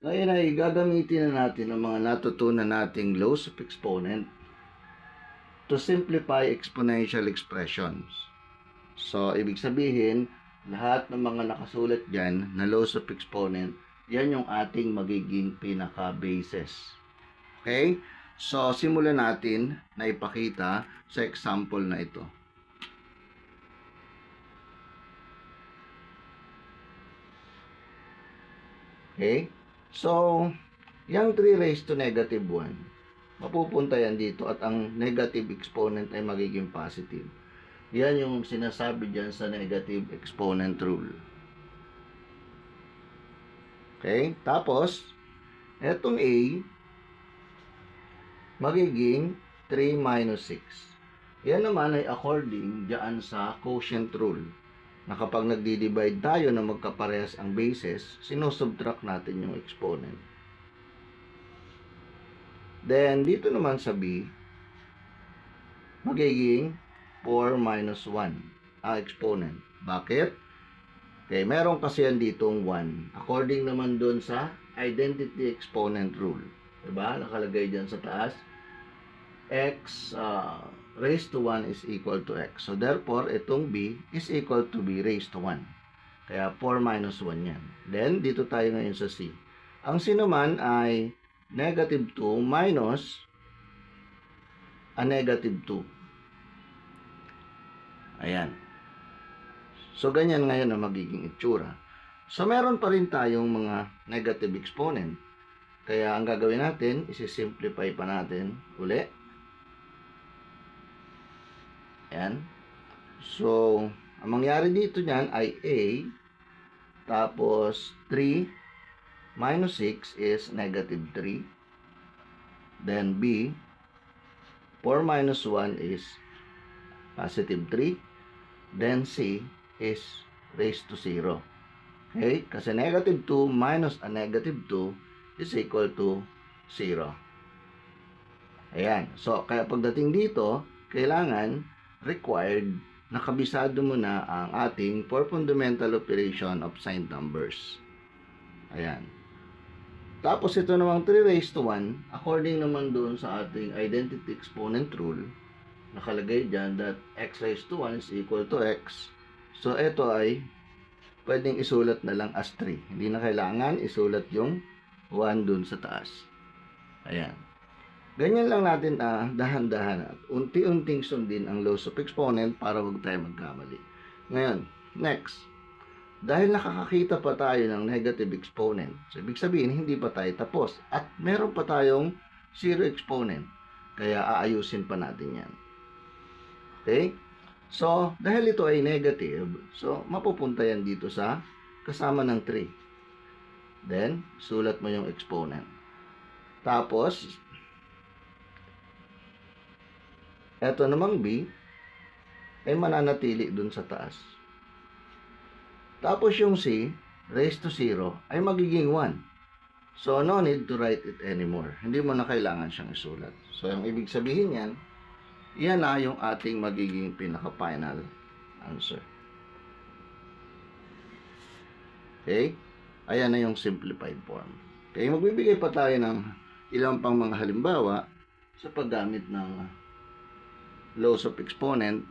Ngayon ay gagamitin na natin ang mga natutunan nating laws of exponent to simplify exponential expressions. So, ibig sabihin, lahat ng mga nakasulat dyan na laws of exponent, yan yung ating magiging pinaka-basis. Okay? So, simulan natin na ipakita sa example na ito. Okay? So, yung 3 raised to negative 1, mapupunta yan dito at ang negative exponent ay magiging positive. Yan yung sinasabi dyan sa negative exponent rule. Okay? Tapos, etong A, magiging 3 minus 6. Yan naman ay according dyan sa quotient rule, na kapag nagdi-divide tayo na magkaparehas ang bases, sinusubtract natin yung exponent. Then, dito naman sa B, magiging 4 minus 1 ang exponent. Bakit? Okay, meron kasi yan ditong 1. According naman dun sa identity exponent rule. Diba? Nakalagay dyan sa taas. X raised to 1 is equal to x. So, therefore, itong B is equal to B raised to 1. Kaya, 4 minus 1 yan. Then, dito tayo ngayon sa C. Ang C naman ay negative 2 minus a negative 2. Ayan. So, ganyan ngayon ang magiging itsura. So, meron pa rin tayong mga negative exponent. Kaya, ang gagawin natin, isi-simplify pa natin uli. Ayan. So, ang mangyari dito niyan ay A, tapos 3 minus 6 is negative 3. Then B, 4 minus 1 is positive 3. Then C is raised to 0. Okay? Kasi negative 2 minus a negative 2 is equal to 0. Ayan. So, kaya pagdating dito, kailangan required na kabisado mo na ang ating 4 fundamental operation of signed numbers. Ayan. Tapos ito namang 3 raised to 1, according naman doon sa ating identity exponent rule, nakalagay dyan that x raised to 1 is equal to x. So, ito ay pwedeng isulat na lang as 3. Hindi na kailangan isulat yung 1 dun sa taas. Ayan. Ganyan lang natin dahan-dahan at unti-unting sundin ang laws of exponent para huwag tayo magkamali. Ngayon, next. Dahil nakakakita pa tayo ng negative exponent, so ibig sabihin hindi pa tayo tapos at meron pa tayong zero exponent. Kaya aayusin pa natin yan. Okay? So, dahil ito ay negative, so mapupunta yan dito sa kasama ng 3. Then, sulat mo yung exponent. Tapos, eto namang B ay mananatili dun sa taas. Tapos yung C, raised to 0, ay magiging 1. So, no need to write it anymore. Hindi mo na kailangan siyang isulat. So, yung ibig sabihin yan, yan na yung ating magiging pinaka-final answer. Okay? Ayan na yung simplified form. Okay, magbibigay pa tayo ng ilang pang mga halimbawa sa paggamit ng laws of exponent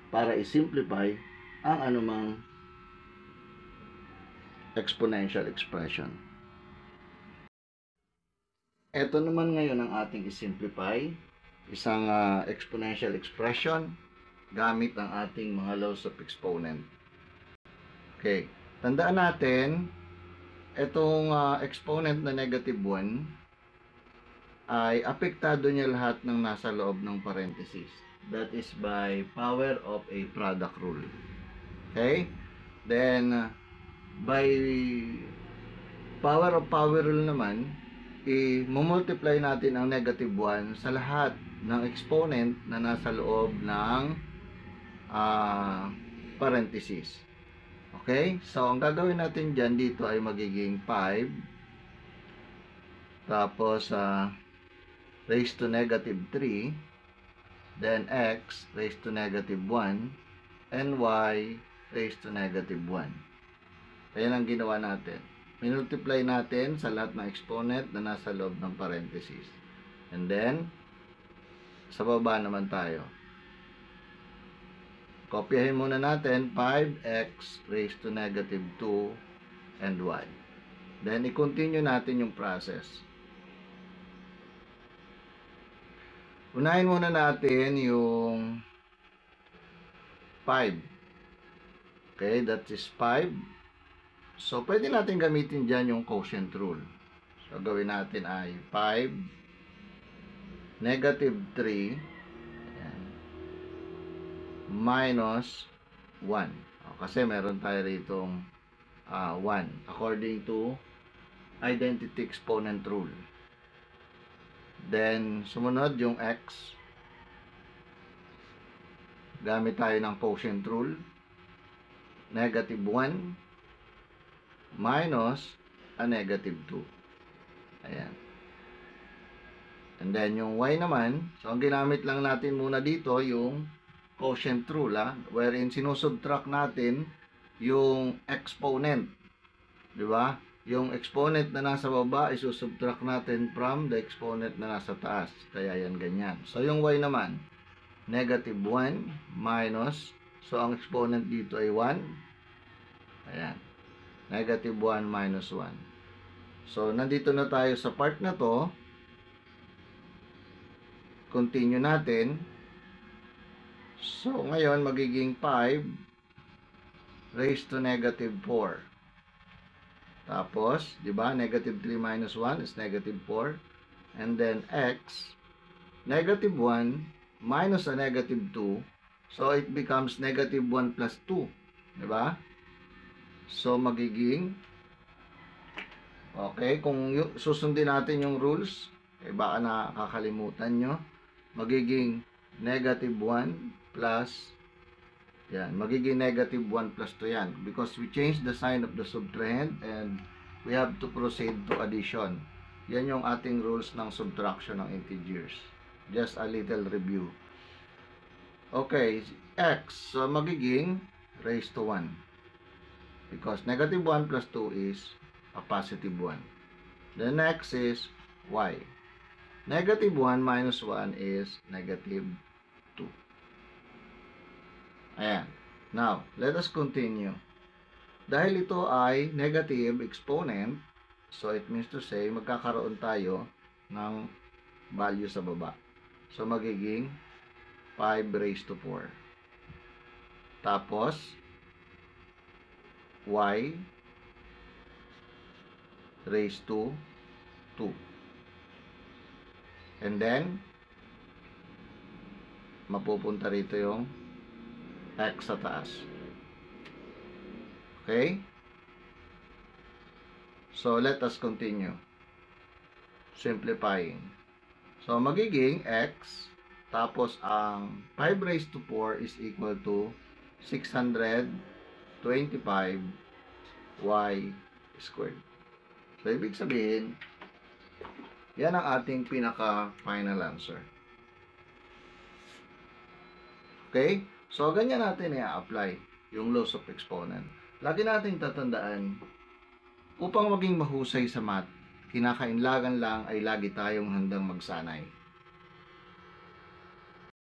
para i-simplify ang anumang exponential expression. Ito naman ngayon ang ating i-simplify, isang exponential expression gamit ang ating mga laws of exponent. Okay, tandaan natin, itong exponent na negative 1 ay apektado niya lahat ng nasa loob ng parenthesis. That is by power of a product rule. Okay? Then, by power of power rule naman, i-multiply natin ang negative 1 sa lahat ng exponent na nasa loob ng parenthesis. Okay? So, ang gagawin natin dyan dito ay magiging 5. Tapos, raised to negative 3, then x raised to negative 1, and y raised to negative 1. Ayan ang ginawa natin. minultiply natin sa lahat ng exponent na nasa loob ng parenthesis. And then, sa baba naman tayo. Kopyahin muna natin 5x raised to negative 2 and y. Then, i-continue natin yung process. Unahin muna natin yung 5. Okay, that is 5. So, pwede natin gamitin dyan yung quotient rule. So, gawin natin ay 5, negative 3, ayan, minus 1. Kasi meron tayo ritong 1 according to identity exponent rule. Then, sumunod yung x. Gamit tayo ng quotient rule. Negative 1 minus a negative 2. Ayan. And then, yung y naman, so ang ginamit lang natin muna dito, yung quotient rule, wherein sinusubtract natin yung exponent. Di ba? Yung exponent na nasa baba, isusubtract natin from the exponent na nasa taas. Kaya yan ganyan. So, yung y naman, negative 1 minus, so ang exponent dito ay 1. Ayan. Negative 1 minus 1. So, nandito na tayo sa part na to. Continue natin. So, ngayon, magiging 5 raised to negative 4. Tapos, di ba, negative 3 minus 1 is negative 4. And then, x, negative 1 minus a negative 2. So, it becomes negative 1 plus 2. Di ba? So, magiging, okay, kung susundin natin yung rules, baka nakakalimutan nyo, magiging negative 1 plus, yan, magiging negative 1 plus 2 yan. Because we changed the sign of the subtrahend and we have to proceed to addition. Yan yung ating rules ng subtraction ng integers. Just a little review. Okay, x, so magiging raised to 1. Because negative 1 plus 2 is a positive 1. The next is y. Negative 1 minus 1 is negative 2. Ayan. Now, let us continue. Dahil ito ay negative exponent, so it means to say, magkakaroon tayo ng value sa baba. So, magiging 5 raised to 4. Tapos, y raised to 2. And then, mapupunta rito yung x sa taas. Okay? So, let us continue. Simplifying. So, magiging x, tapos ang 5 raised to 4 is equal to 625 y squared. So, ibig sabihin, yan ang ating pinaka-final answer. Okay? So, ganyan natin i-apply yung laws of exponent. Lagi natin tatandaan, upang maging mahusay sa math, kinakainlangan lang ay lagi tayong handang magsanay.